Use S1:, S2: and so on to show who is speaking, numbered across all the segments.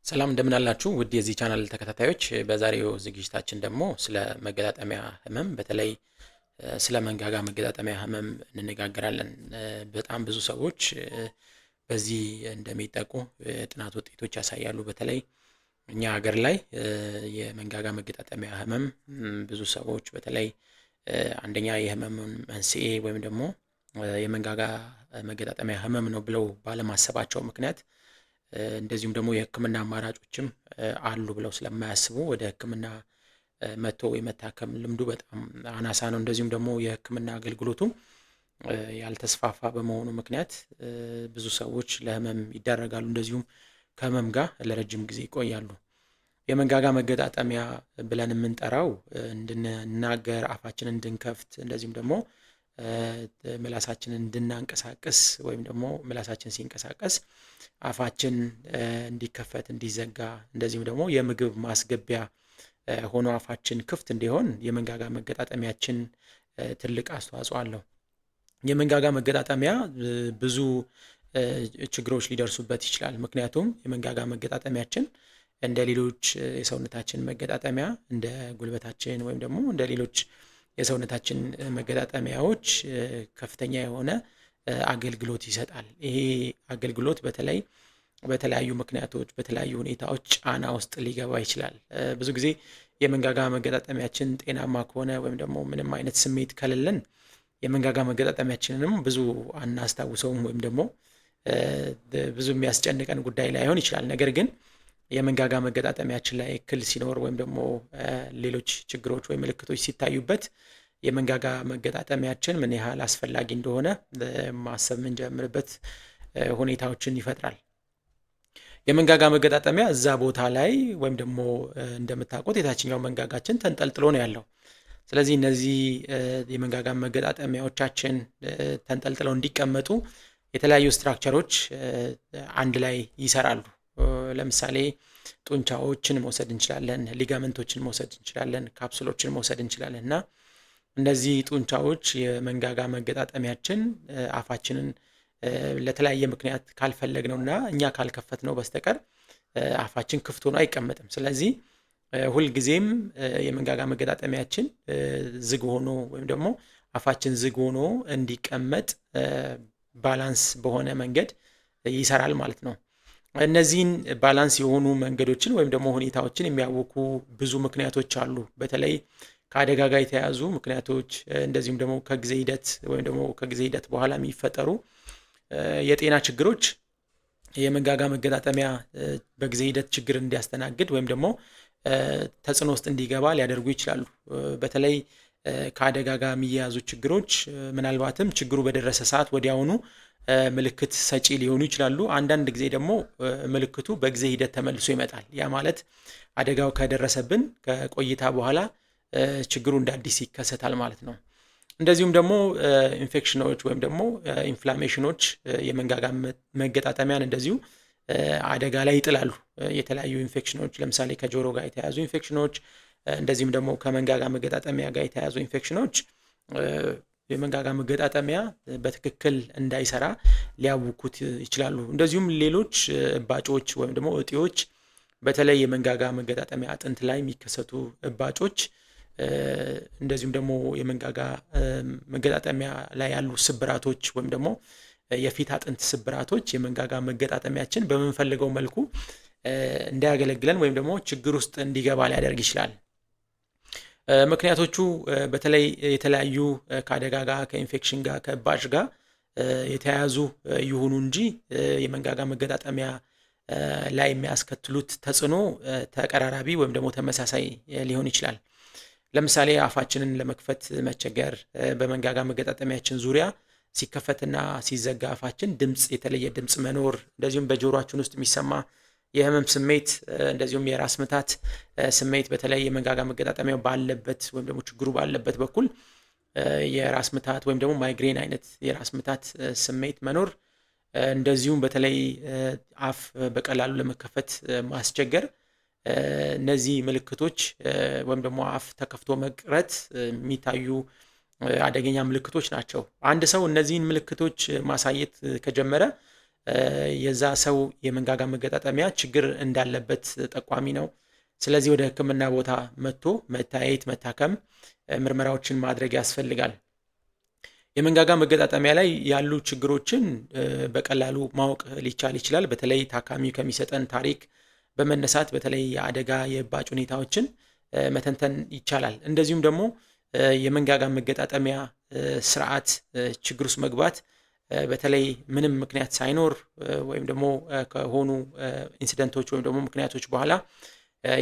S1: ሰላም እንደምን አላችሁ ውድ የዚህ ቻናል ተከታታዮች። በዛሬው ዝግጅታችን ደግሞ ስለ መገጣጠሚያ ህመም በተለይ ስለ መንጋጋ መገጣጠሚያ ህመም እንነጋገራለን። በጣም ብዙ ሰዎች በዚህ እንደሚጠቁ የጥናት ውጤቶች ያሳያሉ። በተለይ እኛ ሀገር ላይ የመንጋጋ መገጣጠሚያ ህመም ብዙ ሰዎች በተለይ አንደኛ የህመሙን መንስኤ ወይም ደግሞ የመንጋጋ መገጣጠሚያ ህመም ነው ብለው ባለማሰባቸው ምክንያት እንደዚሁም ደግሞ የህክምና አማራጮችም አሉ ብለው ስለማያስቡ ወደ ህክምና መጥቶ የመታከም ልምዱ በጣም አናሳ ነው። እንደዚሁም ደግሞ የህክምና አገልግሎቱ ያልተስፋፋ በመሆኑ ምክንያት ብዙ ሰዎች ለህመም ይዳረጋሉ። እንደዚሁም ከህመም ጋር ለረጅም ጊዜ ይቆያሉ። የመንጋጋ መገጣጠሚያ ብለን የምንጠራው እንድንናገር፣ አፋችንን እንድንከፍት፣ እንደዚሁም ደግሞ ምላሳችንን እንድናንቀሳቅስ ወይም ደግሞ ምላሳችን ሲንቀሳቀስ አፋችን እንዲከፈት እንዲዘጋ፣ እንደዚሁም ደግሞ የምግብ ማስገቢያ ሆኖ አፋችን ክፍት እንዲሆን የመንጋጋ መገጣጠሚያችን ትልቅ አስተዋጽኦ አለው። የመንጋጋ መገጣጠሚያ ብዙ ችግሮች ሊደርሱበት ይችላል። ምክንያቱም የመንጋጋ መገጣጠሚያችን እንደ ሌሎች የሰውነታችን መገጣጠሚያ እንደ ጉልበታችን ወይም ደግሞ እንደ ሌሎች የሰውነታችን መገጣጠሚያዎች ከፍተኛ የሆነ አገልግሎት ይሰጣል። ይሄ አገልግሎት በተለይ በተለያዩ ምክንያቶች በተለያዩ ሁኔታዎች ጫና ውስጥ ሊገባ ይችላል። ብዙ ጊዜ የመንጋጋ መገጣጠሚያችን ጤናማ ከሆነ ወይም ደግሞ ምንም አይነት ስሜት ከሌለን የመንጋጋ መገጣጠሚያችንንም ብዙ አናስታውሰውም ወይም ደግሞ ብዙ የሚያስጨንቀን ጉዳይ ላይሆን ይችላል። ነገር ግን የመንጋጋ መገጣጠሚያችን ላይ እክል ሲኖር ወይም ደግሞ ሌሎች ችግሮች ወይም ምልክቶች ሲታዩበት የመንጋጋ መገጣጠሚያችን ምን ያህል አስፈላጊ እንደሆነ ማሰብ የምንጀምርበት ሁኔታዎችን ይፈጥራል። የመንጋጋ መገጣጠሚያ እዛ ቦታ ላይ ወይም ደግሞ እንደምታውቁት የታችኛው መንጋጋችን ተንጠልጥሎ ነው ያለው። ስለዚህ እነዚህ የመንጋጋ መገጣጠሚያዎቻችን ተንጠልጥለው እንዲቀመጡ የተለያዩ ስትራክቸሮች አንድ ላይ ይሰራሉ። ለምሳሌ ጡንቻዎችን መውሰድ እንችላለን፣ ሊጋመንቶችን መውሰድ እንችላለን፣ ካፕሱሎችን መውሰድ እንችላለን እና እነዚህ ጡንቻዎች የመንጋጋ መገጣጠሚያችን አፋችንን ለተለያየ ምክንያት ካልፈለግነው እና እኛ ካልከፈትነው በስተቀር አፋችን ክፍት ሆኖ አይቀመጥም። ስለዚህ ሁልጊዜም የመንጋጋ መገጣጠሚያችን ዝግ ሆኖ ወይም ደግሞ አፋችን ዝግ ሆኖ እንዲቀመጥ ባላንስ በሆነ መንገድ ይሰራል ማለት ነው። እነዚህን ባላንስ የሆኑ መንገዶችን ወይም ደግሞ ሁኔታዎችን የሚያውኩ ብዙ ምክንያቶች አሉ። በተለይ ከአደጋ ጋር የተያያዙ ምክንያቶች እንደዚሁም ደግሞ ከጊዜ ሂደት ወይም ደግሞ ከጊዜ ሂደት በኋላ የሚፈጠሩ የጤና ችግሮች የመንጋጋ መገጣጠሚያ በጊዜ ሂደት ችግር እንዲያስተናግድ ወይም ደግሞ ተጽዕኖ ውስጥ እንዲገባ ሊያደርጉ ይችላሉ። በተለይ ከአደጋ ጋር የሚያያዙ ችግሮች ምናልባትም ችግሩ በደረሰ ሰዓት ወዲያውኑ ምልክት ሰጪ ሊሆኑ ይችላሉ። አንዳንድ ጊዜ ደግሞ ምልክቱ በጊዜ ሂደት ተመልሶ ይመጣል። ያ ማለት አደጋው ከደረሰብን ከቆይታ በኋላ ችግሩ እንደ አዲስ ይከሰታል ማለት ነው። እንደዚሁም ደግሞ ኢንፌክሽኖች ወይም ደግሞ ኢንፍላሜሽኖች የመንጋጋ መገጣጠሚያን እንደዚሁ አደጋ ላይ ይጥላሉ። የተለያዩ ኢንፌክሽኖች ለምሳሌ ከጆሮ ጋር የተያያዙ ኢንፌክሽኖች እንደዚሁም ደግሞ ከመንጋጋ መገጣጠሚያ ጋር የተያያዙ ኢንፌክሽኖች የመንጋጋ መገጣጠሚያ በትክክል እንዳይሰራ ሊያውኩት ይችላሉ። እንደዚሁም ሌሎች እባጮች ወይም ደግሞ እጢዎች በተለይ የመንጋጋ መገጣጠሚያ አጥንት ላይ የሚከሰቱ እባጮች እንደዚሁም ደግሞ የመንጋጋ መገጣጠሚያ ላይ ያሉ ስብራቶች ወይም ደግሞ የፊት አጥንት ስብራቶች የመንጋጋ መገጣጠሚያችን በምንፈልገው መልኩ እንዳያገለግለን ወይም ደግሞ ችግር ውስጥ እንዲገባ ሊያደርግ ይችላል። ምክንያቶቹ በተለይ የተለያዩ ከአደጋ ጋር ከኢንፌክሽን ጋር ከእባጭ ጋር የተያያዙ ይሁኑ እንጂ የመንጋጋ መገጣጠሚያ ላይ የሚያስከትሉት ተጽዕኖ ተቀራራቢ ወይም ደግሞ ተመሳሳይ ሊሆን ይችላል። ለምሳሌ አፋችንን ለመክፈት መቸገር፣ በመንጋጋ መገጣጠሚያችን ዙሪያ ሲከፈትና ሲዘጋ አፋችን የተለየ ድምፅ መኖር፣ እንደዚሁም በጆሮአችን ውስጥ የሚሰማ የህመም ስሜት፣ እንደዚሁም የራስ ምታት ስሜት በተለይ የመንጋጋ መገጣጠሚያው ባለበት ወይም ደግሞ ችግሩ ባለበት በኩል የራስ ምታት ወይም ደግሞ ማይግሬን አይነት የራስ ምታት ስሜት መኖር፣ እንደዚሁም በተለይ አፍ በቀላሉ ለመከፈት ማስቸገር፣ እነዚህ ምልክቶች ወይም ደግሞ አፍ ተከፍቶ መቅረት የሚታዩ አደገኛ ምልክቶች ናቸው። አንድ ሰው እነዚህን ምልክቶች ማሳየት ከጀመረ የዛ ሰው የመንጋጋ መገጣጠሚያ ችግር እንዳለበት ጠቋሚ ነው። ስለዚህ ወደ ሕክምና ቦታ መጥቶ መታየት፣ መታከም፣ ምርመራዎችን ማድረግ ያስፈልጋል። የመንጋጋ መገጣጠሚያ ላይ ያሉ ችግሮችን በቀላሉ ማወቅ ሊቻል ይችላል። በተለይ ታካሚው ከሚሰጠን ታሪክ በመነሳት በተለይ የአደጋ የእባጭ ሁኔታዎችን መተንተን ይቻላል። እንደዚሁም ደግሞ የመንጋጋ መገጣጠሚያ ስርዓት ችግር ውስጥ መግባት በተለይ ምንም ምክንያት ሳይኖር ወይም ደግሞ ከሆኑ ኢንሲደንቶች ወይም ደግሞ ምክንያቶች በኋላ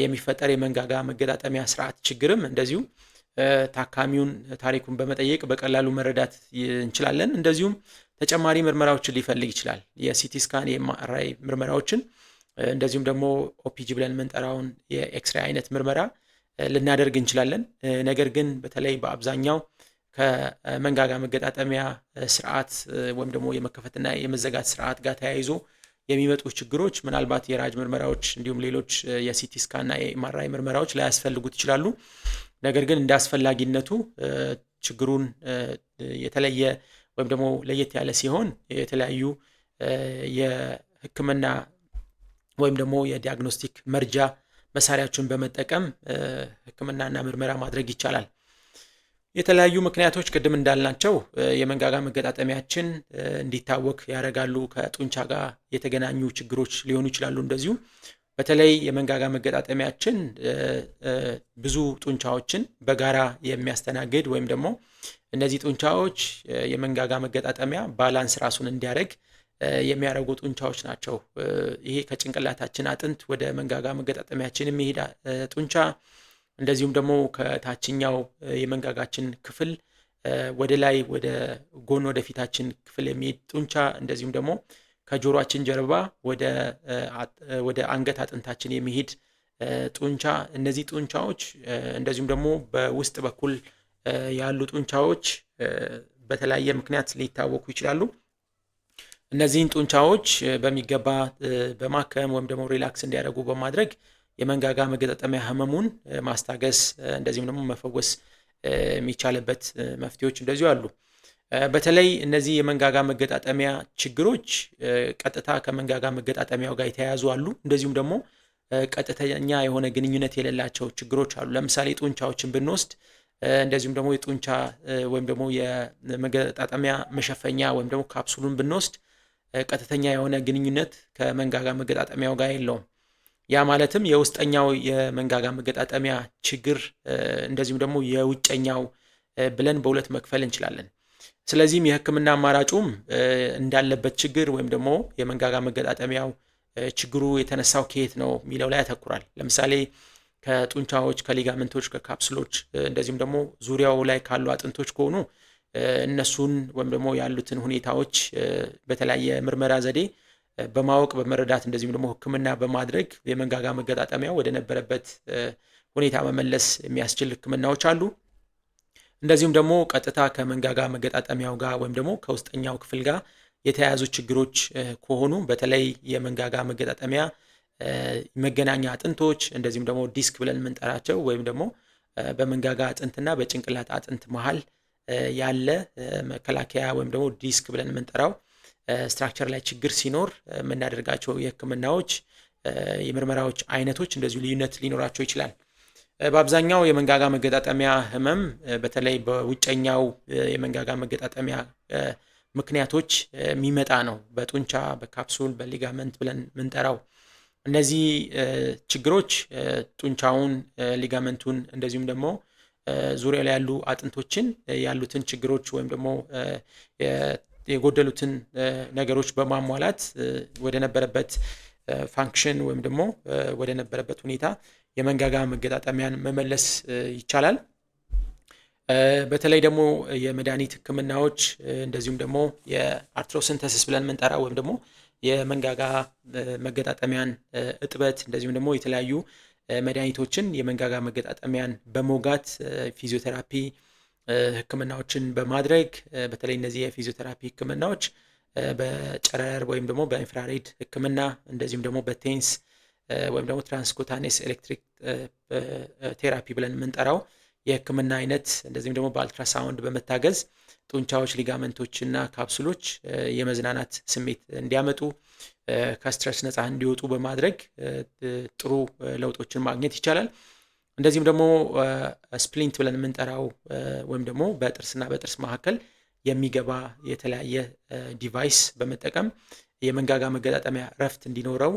S1: የሚፈጠር የመንጋጋ መገጣጠሚያ ስርዓት ችግርም እንደዚሁ ታካሚውን ታሪኩን በመጠየቅ በቀላሉ መረዳት እንችላለን። እንደዚሁም ተጨማሪ ምርመራዎችን ሊፈልግ ይችላል። የሲቲ ስካን፣ የኤምአርአይ ምርመራዎችን እንደዚሁም ደግሞ ኦፒጂ ብለን የምንጠራውን የኤክስሬይ አይነት ምርመራ ልናደርግ እንችላለን። ነገር ግን በተለይ በአብዛኛው ከመንጋጋ መገጣጠሚያ ስርዓት ወይም ደግሞ የመከፈትና የመዘጋት ስርዓት ጋር ተያይዞ የሚመጡ ችግሮች ምናልባት የራጅ ምርመራዎች እንዲሁም ሌሎች የሲቲ ስካንና የኤምአርአይ ምርመራዎች ላያስፈልጉት ይችላሉ። ነገር ግን እንደ አስፈላጊነቱ ችግሩን የተለየ ወይም ደግሞ ለየት ያለ ሲሆን የተለያዩ የሕክምና ወይም ደግሞ የዲያግኖስቲክ መርጃ መሳሪያዎችን በመጠቀም ሕክምናና ምርመራ ማድረግ ይቻላል። የተለያዩ ምክንያቶች ቅድም እንዳልናቸው የመንጋጋ መገጣጠሚያችን እንዲታወክ ያደርጋሉ። ከጡንቻ ጋር የተገናኙ ችግሮች ሊሆኑ ይችላሉ። እንደዚሁ በተለይ የመንጋጋ መገጣጠሚያችን ብዙ ጡንቻዎችን በጋራ የሚያስተናግድ ወይም ደግሞ እነዚህ ጡንቻዎች የመንጋጋ መገጣጠሚያ ባላንስ ራሱን እንዲያደርግ የሚያደርጉ ጡንቻዎች ናቸው። ይሄ ከጭንቅላታችን አጥንት ወደ መንጋጋ መገጣጠሚያችን የሚሄድ ጡንቻ፣ እንደዚሁም ደግሞ ከታችኛው የመንጋጋችን ክፍል ወደ ላይ ወደ ጎን ወደ ፊታችን ክፍል የሚሄድ ጡንቻ፣ እንደዚሁም ደግሞ ከጆሮአችን ጀርባ ወደ አንገት አጥንታችን የሚሄድ ጡንቻ፣ እነዚህ ጡንቻዎች እንደዚሁም ደግሞ በውስጥ በኩል ያሉ ጡንቻዎች በተለያየ ምክንያት ሊታወኩ ይችላሉ። እነዚህን ጡንቻዎች በሚገባ በማከም ወይም ደግሞ ሪላክስ እንዲያደርጉ በማድረግ የመንጋጋ መገጣጠሚያ ህመሙን ማስታገስ እንደዚሁም ደግሞ መፈወስ የሚቻልበት መፍትሄዎች እንደዚሁ አሉ። በተለይ እነዚህ የመንጋጋ መገጣጠሚያ ችግሮች ቀጥታ ከመንጋጋ መገጣጠሚያው ጋር የተያያዙ አሉ። እንደዚሁም ደግሞ ቀጥተኛ የሆነ ግንኙነት የሌላቸው ችግሮች አሉ። ለምሳሌ ጡንቻዎችን ብንወስድ እንደዚሁም ደግሞ የጡንቻ ወይም ደግሞ የመገጣጠሚያ መሸፈኛ ወይም ደግሞ ካፕሱሉን ብንወስድ ቀጥተኛ የሆነ ግንኙነት ከመንጋጋ መገጣጠሚያው ጋር የለውም። ያ ማለትም የውስጠኛው የመንጋጋ መገጣጠሚያ ችግር እንደዚሁም ደግሞ የውጨኛው ብለን በሁለት መክፈል እንችላለን። ስለዚህም የህክምና አማራጩም እንዳለበት ችግር ወይም ደግሞ የመንጋጋ መገጣጠሚያው ችግሩ የተነሳው ከየት ነው የሚለው ላይ ያተኩራል። ለምሳሌ ከጡንቻዎች፣ ከሊጋመንቶች፣ ከካፕሱሎች እንደዚሁም ደግሞ ዙሪያው ላይ ካሉ አጥንቶች ከሆኑ እነሱን ወይም ደግሞ ያሉትን ሁኔታዎች በተለያየ ምርመራ ዘዴ በማወቅ በመረዳት እንደዚሁም ደግሞ ህክምና በማድረግ የመንጋጋ መገጣጠሚያው ወደ ነበረበት ሁኔታ መመለስ የሚያስችል ህክምናዎች አሉ። እንደዚሁም ደግሞ ቀጥታ ከመንጋጋ መገጣጠሚያው ጋር ወይም ደግሞ ከውስጠኛው ክፍል ጋር የተያያዙ ችግሮች ከሆኑ በተለይ የመንጋጋ መገጣጠሚያ መገናኛ አጥንቶች እንደዚሁም ደግሞ ዲስክ ብለን የምንጠራቸው ወይም ደግሞ በመንጋጋ አጥንትና በጭንቅላት አጥንት መሃል ያለ መከላከያ ወይም ደግሞ ዲስክ ብለን የምንጠራው ስትራክቸር ላይ ችግር ሲኖር የምናደርጋቸው የህክምናዎች የምርመራዎች አይነቶች እንደዚሁ ልዩነት ሊኖራቸው ይችላል። በአብዛኛው የመንጋጋ መገጣጠሚያ ህመም በተለይ በውጨኛው የመንጋጋ መገጣጠሚያ ምክንያቶች የሚመጣ ነው። በጡንቻ፣ በካፕሱል፣ በሊጋመንት ብለን የምንጠራው እነዚህ ችግሮች ጡንቻውን፣ ሊጋመንቱን እንደዚሁም ደግሞ ዙሪያ ላይ ያሉ አጥንቶችን ያሉትን ችግሮች ወይም ደግሞ የጎደሉትን ነገሮች በማሟላት ወደ ነበረበት ፋንክሽን ወይም ደግሞ ወደ ነበረበት ሁኔታ የመንጋጋ መገጣጠሚያን መመለስ ይቻላል። በተለይ ደግሞ የመድኃኒት ህክምናዎች እንደዚሁም ደግሞ የአርትሮሲንተሲስ ብለን የምንጠራ ወይም ደግሞ የመንጋጋ መገጣጠሚያን እጥበት እንደዚሁም ደግሞ የተለያዩ መድኃኒቶችን የመንጋጋ መገጣጠሚያን በመውጋት ፊዚዮቴራፒ ህክምናዎችን በማድረግ በተለይ እነዚህ የፊዚዮቴራፒ ህክምናዎች በጨረር ወይም ደግሞ በኢንፍራሬድ ህክምና እንደዚሁም ደግሞ በቴንስ ወይም ደግሞ ትራንስኩታኔስ ኤሌክትሪክ ቴራፒ ብለን የምንጠራው የህክምና አይነት እንደዚሁም ደግሞ በአልትራሳውንድ በመታገዝ ጡንቻዎች፣ ሊጋመንቶች እና ካፕሱሎች የመዝናናት ስሜት እንዲያመጡ ከስትረስ ነፃ እንዲወጡ በማድረግ ጥሩ ለውጦችን ማግኘት ይቻላል። እንደዚሁም ደግሞ ስፕሊንት ብለን የምንጠራው ወይም ደግሞ በጥርስና በጥርስ መካከል የሚገባ የተለያየ ዲቫይስ በመጠቀም የመንጋጋ መገጣጠሚያ ረፍት እንዲኖረው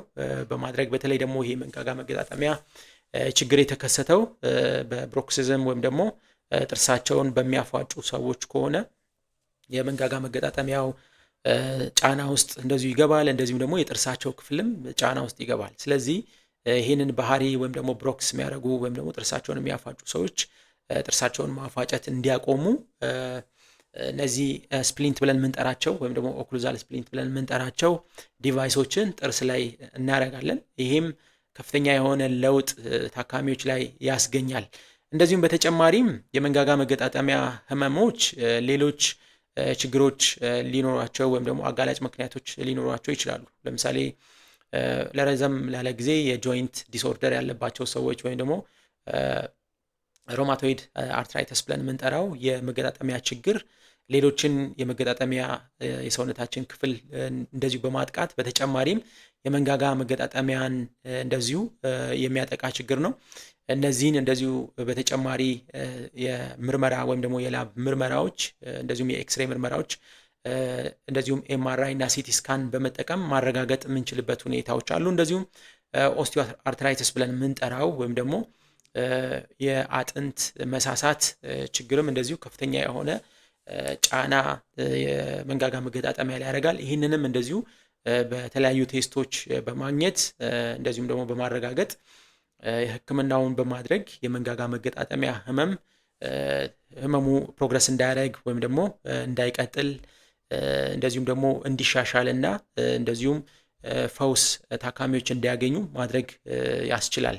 S1: በማድረግ በተለይ ደግሞ ይሄ መንጋጋ መገጣጠሚያ ችግር የተከሰተው በብሮክሲዝም ወይም ደግሞ ጥርሳቸውን በሚያፏጩ ሰዎች ከሆነ የመንጋጋ መገጣጠሚያው ጫና ውስጥ እንደዚሁ ይገባል። እንደዚሁም ደግሞ የጥርሳቸው ክፍልም ጫና ውስጥ ይገባል። ስለዚህ ይህንን ባህሪ ወይም ደግሞ ብሮክስ የሚያደርጉ ወይም ደግሞ ጥርሳቸውን የሚያፋጩ ሰዎች ጥርሳቸውን ማፋጨት እንዲያቆሙ እነዚህ ስፕሊንት ብለን የምንጠራቸው ወይም ደግሞ ኦክሉዛል ስፕሊንት ብለን የምንጠራቸው ዲቫይሶችን ጥርስ ላይ እናደርጋለን። ይሄም ከፍተኛ የሆነ ለውጥ ታካሚዎች ላይ ያስገኛል። እንደዚሁም በተጨማሪም የመንጋጋ መገጣጠሚያ ህመሞች ሌሎች ችግሮች ሊኖሯቸው ወይም ደግሞ አጋላጭ ምክንያቶች ሊኖሯቸው ይችላሉ። ለምሳሌ ለረዘም ላለ ጊዜ የጆይንት ዲስኦርደር ያለባቸው ሰዎች ወይም ደግሞ ሮማቶይድ አርትራይተስ ብለን የምንጠራው የመገጣጠሚያ ችግር ሌሎችን የመገጣጠሚያ የሰውነታችን ክፍል እንደዚሁ በማጥቃት በተጨማሪም የመንጋጋ መገጣጠሚያን እንደዚሁ የሚያጠቃ ችግር ነው። እነዚህን እንደዚሁ በተጨማሪ የምርመራ ወይም ደግሞ የላብ ምርመራዎች እንደዚሁም የኤክስሬይ ምርመራዎች እንደዚሁም ኤምአርአይ እና ሲቲ ስካን በመጠቀም ማረጋገጥ የምንችልበት ሁኔታዎች አሉ። እንደዚሁም ኦስቲዮ አርትራይተስ ብለን የምንጠራው ወይም ደግሞ የአጥንት መሳሳት ችግርም እንደዚሁ ከፍተኛ የሆነ ጫና የመንጋጋ መገጣጠሚያ ላይ ያደርጋል። ይህንንም እንደዚሁ በተለያዩ ቴስቶች በማግኘት እንደዚሁም ደግሞ በማረጋገጥ ህክምናውን በማድረግ የመንጋጋ መገጣጠሚያ ህመሙ ፕሮግረስ እንዳያደርግ ወይም ደግሞ እንዳይቀጥል እንደዚሁም ደግሞ እንዲሻሻል እና እንደዚሁም ፈውስ ታካሚዎች እንዲያገኙ ማድረግ ያስችላል።